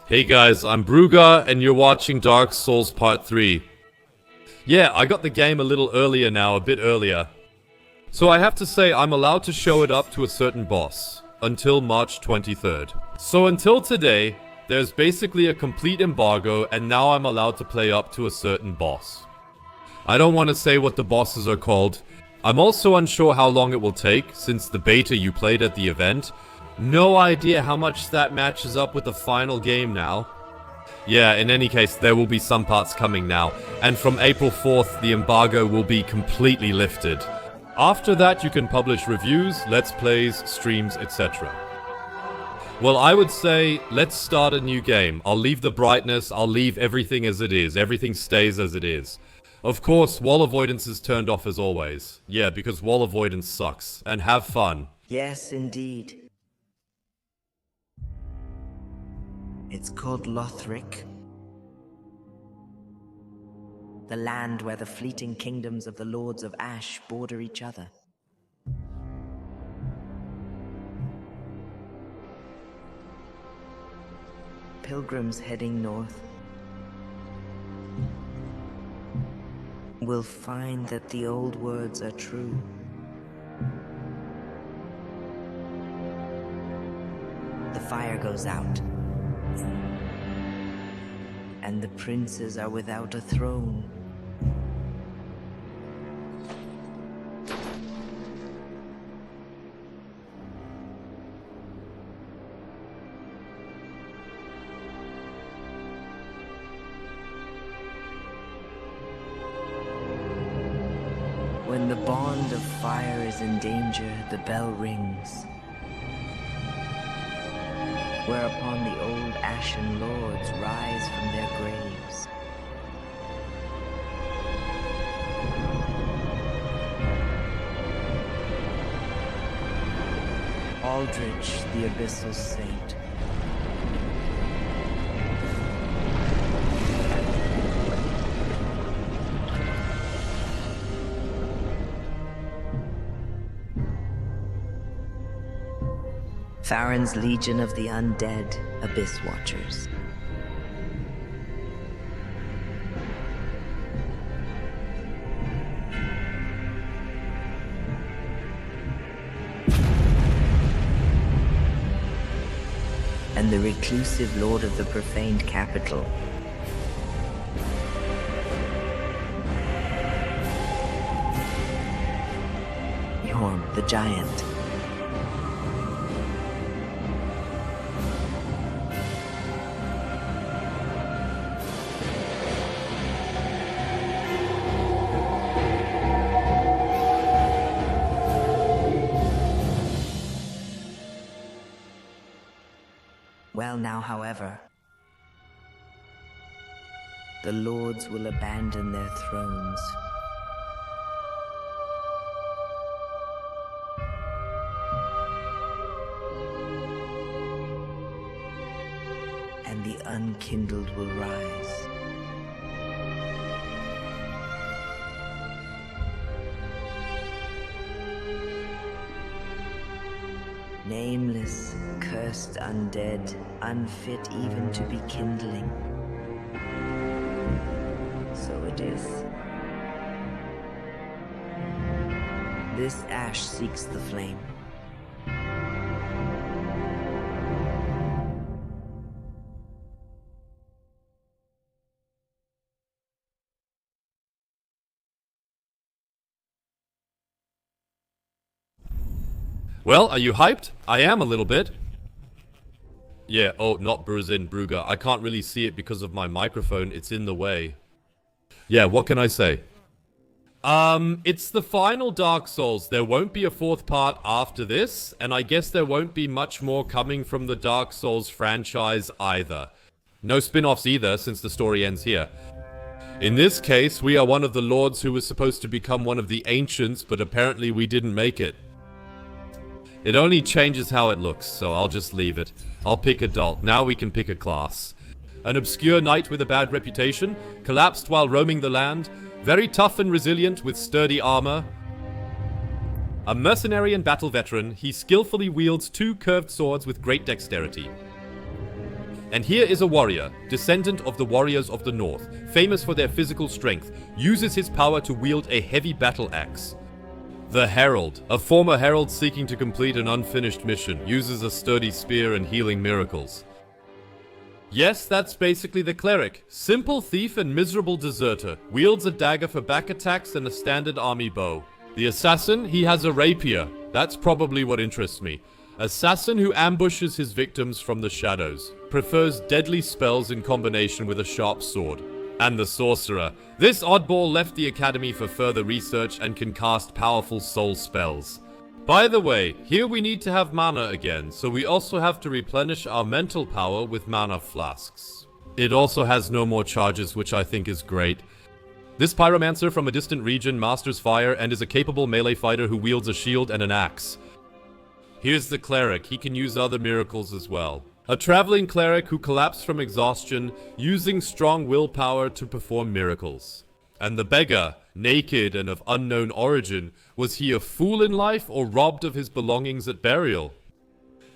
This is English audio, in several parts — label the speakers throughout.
Speaker 1: Hey guys, I'm Bruga, and you're watching Dark Souls Part 3. Yeah, I got the game a little earlier now, a bit earlier. So I have to say I'm allowed to show it up to a certain boss, until March 23rd. So until today, there's basically a complete embargo, and now I'm allowed to play up to a certain boss. I don't want to say what the bosses are called. I'm also unsure how long it will take, since the beta you played at the event. No idea how much that matches up with the final game now. Yeah, in any case, there will be some parts coming now, and from April 4th, the embargo will be completely lifted. After that, you can publish reviews, let's plays, streams, etc. Well, I would say, let's start a new game. I'll leave the brightness, I'll leave everything as it is, everything stays as it is. Of course, wall avoidance is turned off as always. Yeah, because wall avoidance sucks, and have fun.
Speaker 2: Yes, indeed. It's called Lothric, the land where the fleeting kingdoms of the Lords of Ash border each other. Pilgrims heading north will find that the old words are true. The fire goes out, and the princes are without a throne. When the bond of fire is in danger, the bell rings. Whereupon the old Ashen Lords rise from their graves. Aldrich, the Abyssal Saint. Farron's Legion of the Undead, Abyss Watchers. And the reclusive Lord of the Profaned Capital. Yorm, the Giant. Well now, however, the lords will abandon their thrones. And the unkindled will rise. Nameless, cursed undead, unfit even to be kindling. So it is. This ash seeks the flame.
Speaker 1: Well, are you hyped? I am a little bit. Yeah, oh, not Bruzin, Bruga. I can't really see it because of my microphone. It's in the way. Yeah, what can I say? It's the final Dark Souls. There won't be a fourth part after this, and I guess there won't be much more coming from the Dark Souls franchise either. No spin-offs either, since the story ends here. In this case, we are one of the lords who was supposed to become one of the ancients, but apparently we didn't make it. It only changes how it looks, so I'll just leave it. I'll pick adult. Now we can pick a class. An obscure knight with a bad reputation, collapsed while roaming the land, very tough and resilient with sturdy armor. A mercenary and battle veteran, he skillfully wields two curved swords with great dexterity. And here is a warrior, descendant of the warriors of the north, famous for their physical strength, uses his power to wield a heavy battle axe. The Herald, a former herald seeking to complete an unfinished mission, uses a sturdy spear and healing miracles. Yes, that's basically the cleric. Simple thief and miserable deserter, wields a dagger for back attacks and a standard army bow. The assassin, he has a rapier. That's probably what interests me. Assassin who ambushes his victims from the shadows. Prefers deadly spells in combination with a sharp sword. And the sorcerer. This oddball left the academy for further research and can cast powerful soul spells. By the way, here we need to have mana again, so we also have to replenish our mental power with mana flasks. It also has no more charges, which I think is great. This pyromancer from a distant region masters fire and is a capable melee fighter who wields a shield and an axe. Here's the cleric, he can use other miracles as well. A traveling cleric who collapsed from exhaustion, using strong willpower to perform miracles. And the beggar, naked and of unknown origin, was he a fool in life or robbed of his belongings at burial?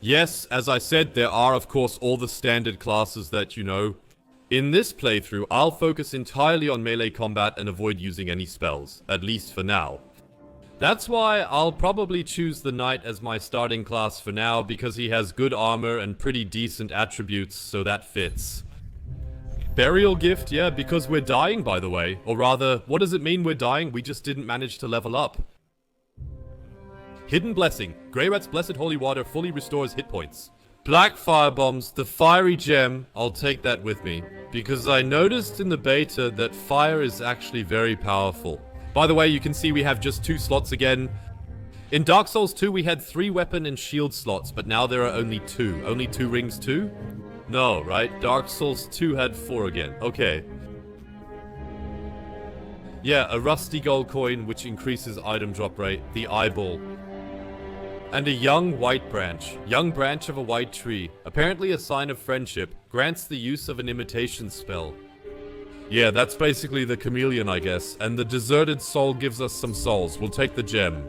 Speaker 1: Yes, as I said, there are of course all the standard classes that you know. In this playthrough, I'll focus entirely on melee combat and avoid using any spells, at least for now. That's why I'll probably choose the knight as my starting class for now, because he has good armor and pretty decent attributes, so that fits. Burial gift, yeah, because we're dying, by the way. Or rather, what does it mean we're dying? We just didn't manage to level up. Hidden blessing. Greyrat's blessed holy water fully restores hit points. Black firebombs, the fiery gem, I'll take that with me. Because I noticed in the beta that fire is actually very powerful. By the way, you can see we have just 2 slots again. In Dark Souls 2 we had 3 weapon and shield slots, but now there are only 2. Only 2 rings too? No, right? Dark Souls 2 had 4 again. Okay. Yeah, a rusty gold coin which increases item drop rate. The eyeball. And a young white branch. Young branch of a white tree. Apparently a sign of friendship. Grants the use of an imitation spell. Yeah, that's basically the chameleon, I guess. And the deserted soul gives us some souls. We'll take the gem.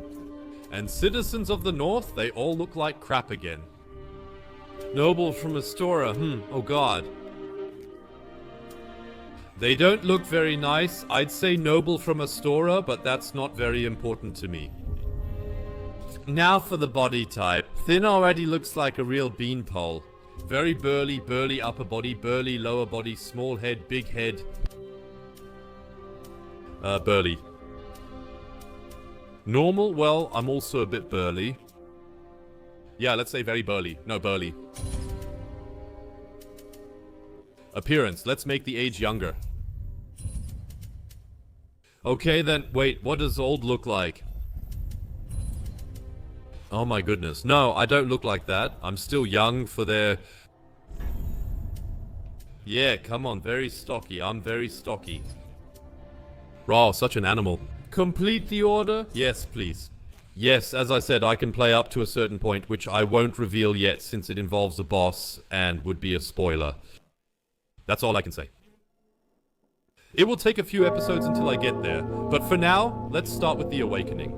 Speaker 1: And citizens of the north, they all look like crap again. Noble from Astora, oh god. They don't look very nice. I'd say noble from Astora, but that's not very important to me. Now for the body type. Thin already looks like a real beanpole. Very burly, burly upper body, burly lower body, small head, big head. Burly. Normal, well, I'm also a bit burly. Yeah, let's say very burly. No, burly. Appearance, let's make the age younger. Okay then, wait, what does old look like? Oh my goodness. No, I don't look like that. I'm still young for their... Yeah, come on, very stocky. I'm very stocky. Raw, such an animal. Complete the order? Yes, please. Yes, as I said, I can play up to a certain point, which I won't reveal yet since it involves a boss and would be a spoiler. That's all I can say. It will take a few episodes until I get there, but for now, let's start with the awakening.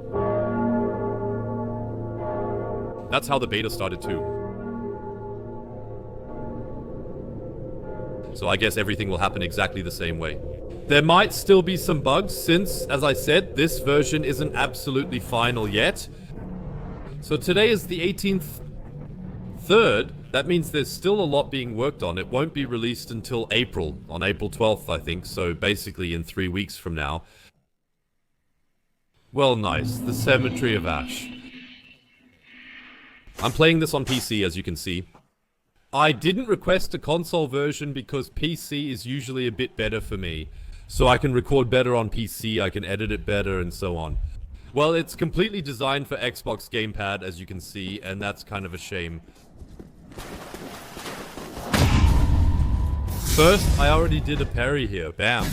Speaker 1: That's how the beta started too. So I guess everything will happen exactly the same way. There might still be some bugs since, as I said, this version isn't absolutely final yet. So today is the 18th 3rd. That means there's still a lot being worked on. It won't be released until April, on April 12th, I think, so basically in 3 weeks from now. Well, nice. The Cemetery of Ash. I'm playing this on PC, as you can see. I didn't request a console version because PC is usually a bit better for me. So I can record better on PC, I can edit it better, and so on. Well, it's completely designed for Xbox Gamepad, as you can see, and that's kind of a shame. First, I already did a parry here. Bam.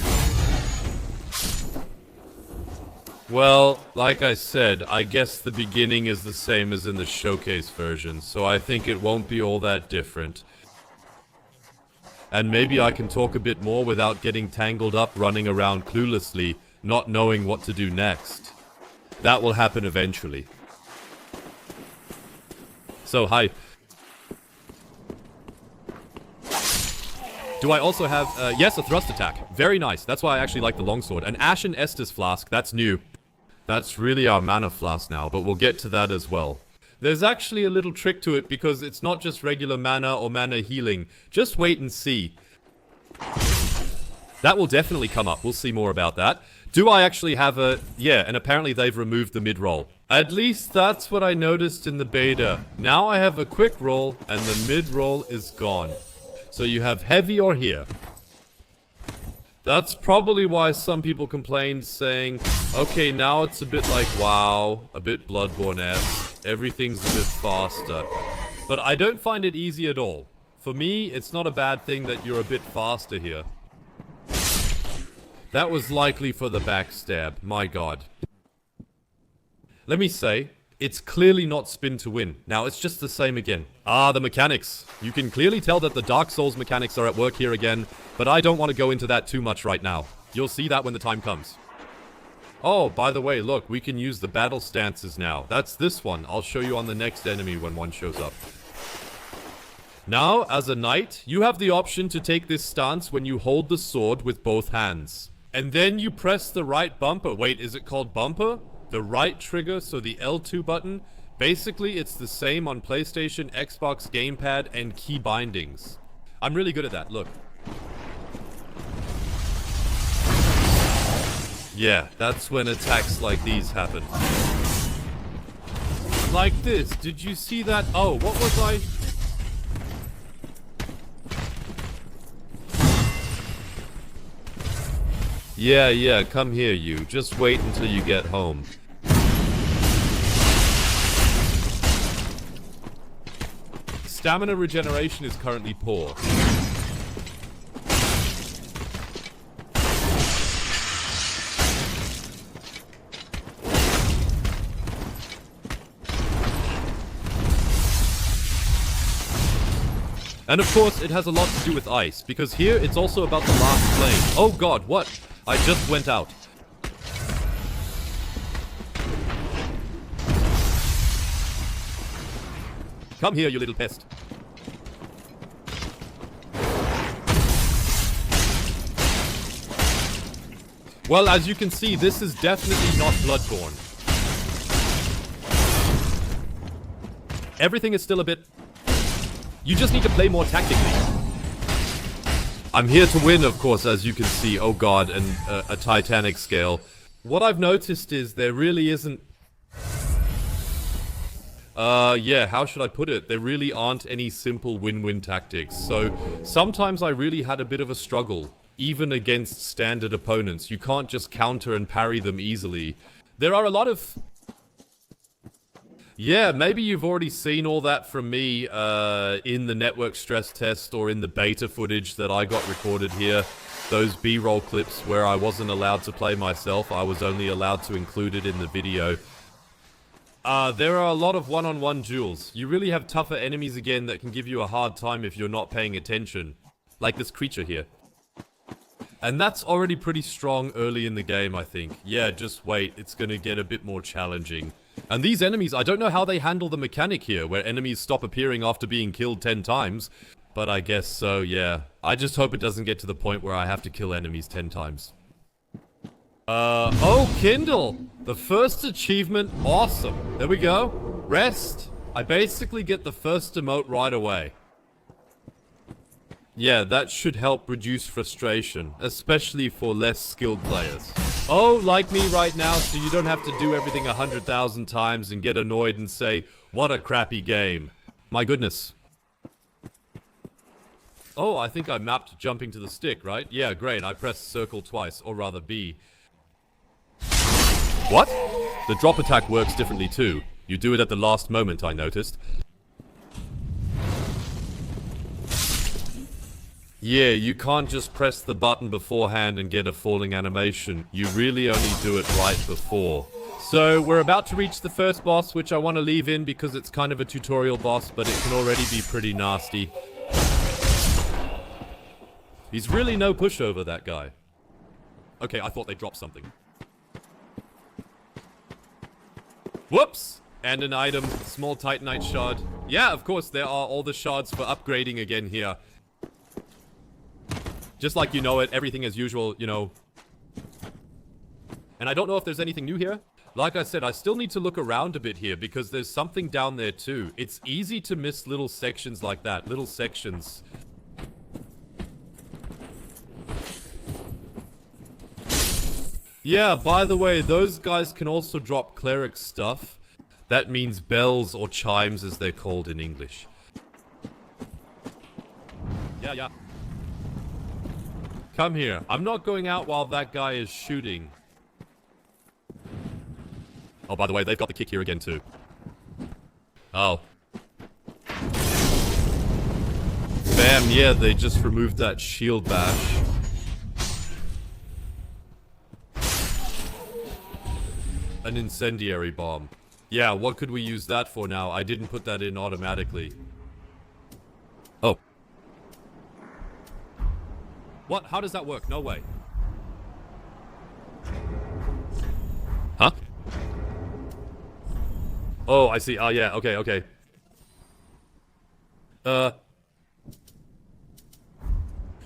Speaker 1: Well, like I said, I guess the beginning is the same as in the showcase version, so I think it won't be all that different. And maybe I can talk a bit more without getting tangled up running around cluelessly, not knowing what to do next. That will happen eventually. So, hi. Do I also have, yes, a thrust attack. Very nice. That's why I actually like the longsword. An Ashen Estus flask. That's new. That's really our mana flask now, but we'll get to that as well. There's actually a little trick to it because it's not just regular mana or mana healing. Just wait and see. That will definitely come up. We'll see more about that. Do I actually have a... Yeah, and apparently they've removed the mid-roll. At least that's what I noticed in the beta. Now I have a quick roll, and the mid-roll is gone. So you have heavy or here. That's probably why some people complained, saying, okay, now it's a bit like WoW, a bit Bloodborne-esque, everything's a bit faster. But I don't find it easy at all. For me, it's not a bad thing that you're a bit faster here. That was likely for the backstab, my god. Let me say, it's clearly not spin to win. Now, it's just the same again. Ah, the mechanics. You can clearly tell that the Dark Souls mechanics are at work here again, but I don't want to go into that too much right now. You'll see that when the time comes. Oh, by the way, look, we can use the battle stances now. That's this one. I'll show you on the next enemy when one shows up. Now, as a knight, you have the option to take this stance when you hold the sword with both hands. And then you press the right bumper. Wait, is it called bumper? The right trigger, so the L2 button. Basically, it's the same on PlayStation, Xbox, gamepad, and key bindings. I'm really good at that, look. Yeah, that's when attacks like these happen. Like this, did you see that? Oh, what was I... Yeah, come here you. Just wait until you get home. Stamina regeneration is currently poor. And of course, it has a lot to do with ice, because here it's also about the last flame. Oh god, what? I just went out. Come here, you little pest. Well, as you can see, this is definitely not Bloodborne. Everything is still a bit... You just need to play more tactically. I'm here to win, of course, as you can see. Oh god, and a Titanic scale. What I've noticed is there really isn't... yeah, how should I put it? There really aren't any simple win-win tactics. So, sometimes I really had a bit of a struggle. Even against standard opponents. You can't just counter and parry them easily. There are a lot of... Yeah, maybe you've already seen all that from me in the network stress test or in the beta footage that I got recorded here. Those B-roll clips where I wasn't allowed to play myself, I was only allowed to include it in the video. There are a lot of one-on-one duels. You really have tougher enemies again that can give you a hard time if you're not paying attention. Like this creature here. And that's already pretty strong early in the game, I think. Yeah, just wait, it's gonna get a bit more challenging. And these enemies, I don't know how they handle the mechanic here, where enemies stop appearing after being killed 10 times. But I guess so, yeah. I just hope it doesn't get to the point where I have to kill enemies 10 times. Oh, Kindle! The first achievement, awesome. There we go. Rest. I basically get the first emote right away. Yeah, that should help reduce frustration, especially for less skilled players. Oh, like me right now, so you don't have to do everything 100,000 times and get annoyed and say, what a crappy game. My goodness. Oh, I think I mapped jumping to the stick, right? Yeah, great, I pressed circle twice, or rather B. What? The drop attack works differently too. You do it at the last moment, I noticed. Yeah, you can't just press the button beforehand and get a falling animation. You really only do it right before. So, we're about to reach the first boss, which I want to leave in because it's kind of a tutorial boss, but it can already be pretty nasty. He's really no pushover, that guy. Okay, I thought they dropped something. Whoops! And an item, a small Titanite shard. Yeah, of course, there are all the shards for upgrading again here. Just like you know it, everything as usual, you know. And I don't know if there's anything new here. Like I said, I still need to look around a bit here because there's something down there too. It's easy to miss little sections like that. Little sections. Yeah, by the way, those guys can also drop cleric stuff. That means bells or chimes as they're called in English. Yeah. Come here. I'm not going out while that guy is shooting. Oh, by the way, they've got the kick here again too. Oh. Bam, yeah, they just removed that shield bash. An incendiary bomb. Yeah, what could we use that for now? I didn't put that in automatically. Oh. What? How does that work? No way. Huh? Oh, I see. Oh, yeah. Okay.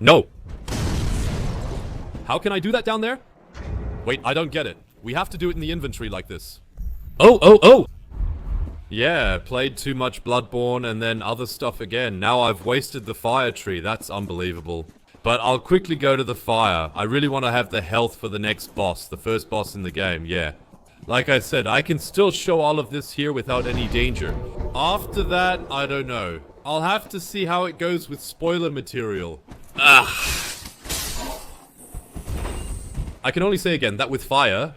Speaker 1: No. How can I do that down there? Wait, I don't get it. We have to do it in the inventory like this. Oh! Yeah, played too much Bloodborne and then other stuff again. Now I've wasted the fire tree. That's unbelievable. But I'll quickly go to the fire. I really want to have the health for the next boss. The first boss in the game, yeah. Like I said, I can still show all of this here without any danger. After that, I don't know. I'll have to see how it goes with spoiler material. I can only say again that with fire...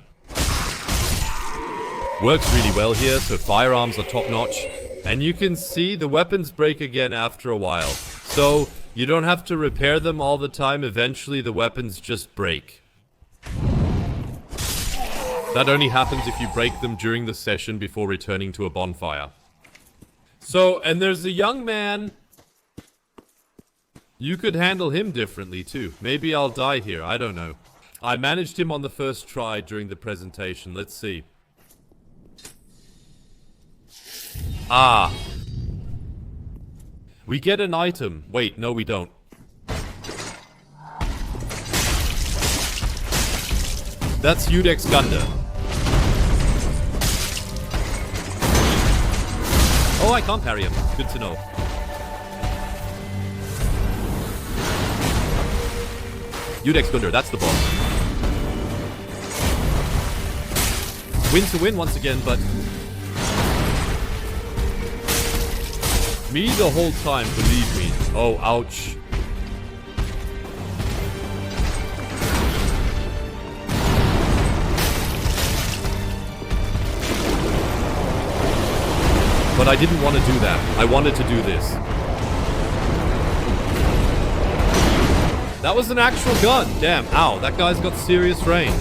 Speaker 1: works really well here, so firearms are top-notch. And you can see the weapons break again after a while. So, you don't have to repair them all the time. Eventually, the weapons just break. That only happens if you break them during the session before returning to a bonfire. So, and there's a young man. You could handle him differently, too. Maybe I'll die here. I don't know. I managed him on the first try during the presentation. Let's see. Ah. We get an item. Wait, no we don't. That's Udex Gunda. Oh, I can't parry him. Good to know. Udex Gunda, that's the boss. Win to win once again, but... me the whole time, believe me. Oh, ouch. But I didn't want to do that. I wanted to do this. That was an actual gun. Damn, ow. That guy's got serious range.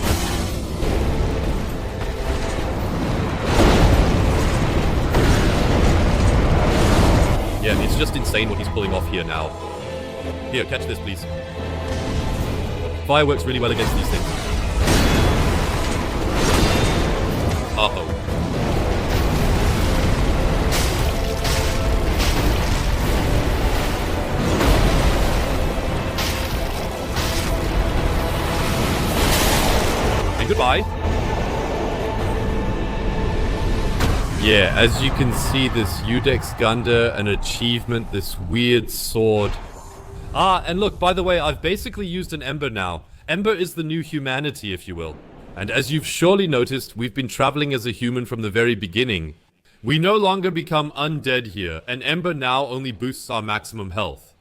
Speaker 1: Yeah, it's just insane what he's pulling off here now. Here, catch this, please. Fire works really well against these things. Uh-oh. And goodbye. Yeah, as you can see, this Udex Gunda, an achievement, this weird sword. Ah, and look, by the way, I've basically used an Ember now. Ember is the new humanity, if you will. And as you've surely noticed, we've been traveling as a human from the very beginning. We no longer become undead here, and Ember now only boosts our maximum health.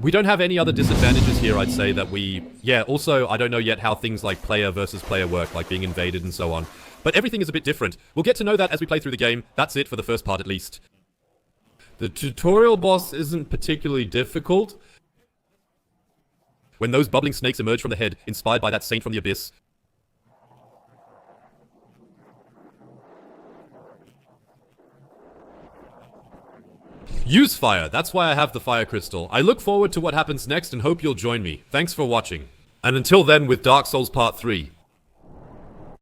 Speaker 1: We don't have any other disadvantages here, I'd say, that we... yeah, also, I don't know yet how things like player versus player work, like being invaded and so on. But everything is a bit different. We'll get to know that as we play through the game. That's it for the first part, at least. The tutorial boss isn't particularly difficult. When those bubbling snakes emerge from the head, inspired by that saint from the abyss. Use fire. That's why I have the fire crystal. I look forward to what happens next and hope you'll join me. Thanks for watching. And until then, with Dark Souls Part 3.